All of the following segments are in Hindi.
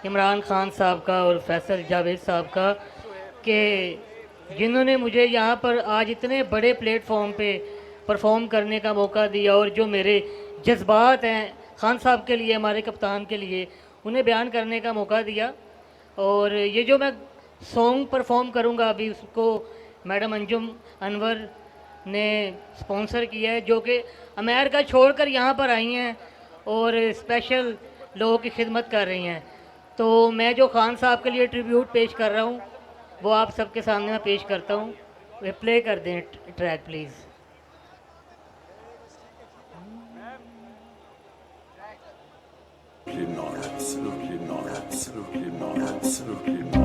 इमरान खान साहब का और फैसल जावेद साहब का कि जिन्होंने मुझे यहाँ पर आज इतने बड़े प्लेटफॉर्म पे परफॉर्म करने का मौका दिया और जो मेरे जज्बात हैं खान साहब के लिए, हमारे कप्तान के लिए, उन्हें बयान करने का मौका दिया। और ये जो मैं सॉन्ग परफॉर्म करूँगा अभी, उसको मैडम अंजुम अनवर ने स्पॉन्सर किया है, जो कि अमेरिका छोड़कर यहाँ पर आई हैं और स्पेशल लोगों की खिदमत कर रही हैं। तो मैं जो खान साहब के लिए ट्रिब्यूट पेश कर रहा हूँ वो आप सबके सामने मैं पेश करता हूँ। वे प्ले कर दें ट्रैक प्लीज़।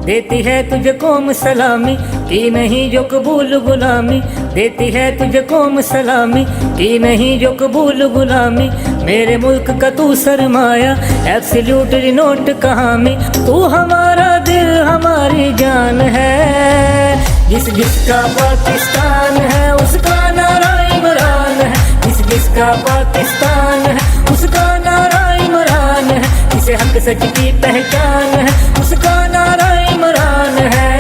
देती है तुझे कौम सलामी, की नहीं जो कबूल गुलामी। देती है तुझे कौम सलामी, की नहीं जो कबूल गुलामी। मेरे मुल्क का तू सरमाया, एब्सोल्यूटली नोट कहामी। तू हमारा दिल हमारी जान है, जिसका पाकिस्तान है उसका नारा इमरान है। जिसका पाकिस्तान है उसका नारा इमरान है। जिसे हक सच की पहचान है उसका नारा इमरान है।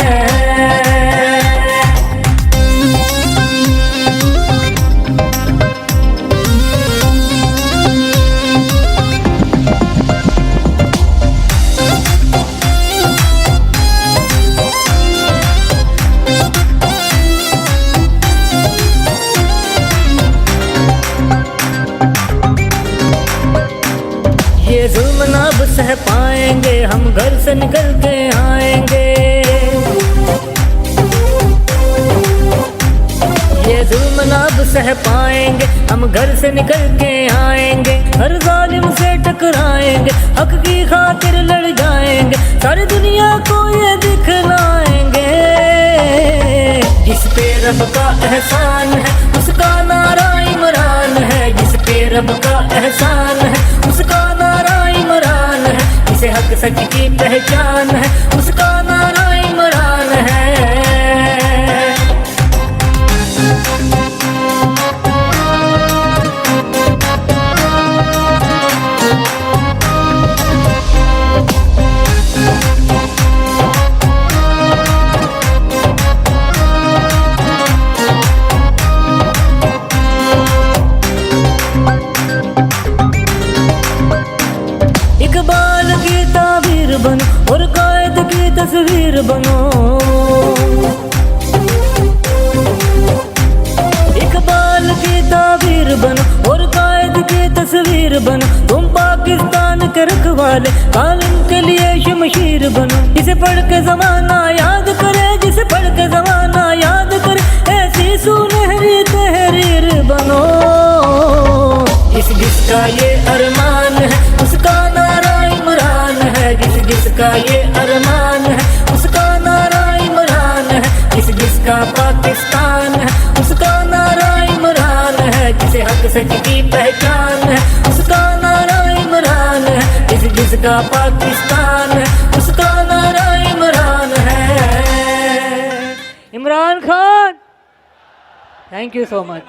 ये जुल्म ना अब सह पाएंगे, हम घर से निकल के आएंगे। ये जुल्म ना अब सह पाएंगे, हम घर से निकल के आएंगे। हर जालिम से टकराएंगे, हक की खातिर लड़ जाएंगे। सारी दुनिया को ये दिखलाएंगे, जिस पे रब का एहसान है उसका नारा इमरान है। जिस पे रब का एहसान है उसका नारा इमरान है। जिसे हक सच की पहचान है उसका नारा इमरान है। इकबाल की ताबीर बनो और कायद की तस्वीर बनो। इकबाल की ताबीर बनो और कायद की तस्वीर बनो। तुम पाकिस्तान के रखवाले, कालिम के लिए शमशीर बनो। जिसे पढ़ के जमाना याद करे, जिसे पढ़ के जमाना याद करे, ऐसी सुनहरी तहरीर बनो। जिसका ये अरमान है उसका नारा इमरान है। जिसका ये अरमान है उसका नारा इमरान है। जिसका पाकिस्तान है उसका नारा इमरान है। जिसे हक सच की पहचान है उसका नारा इमरान है। जिसका पाकिस्तान है उसका नारा इमरान है। Imran Khan, thank you so much.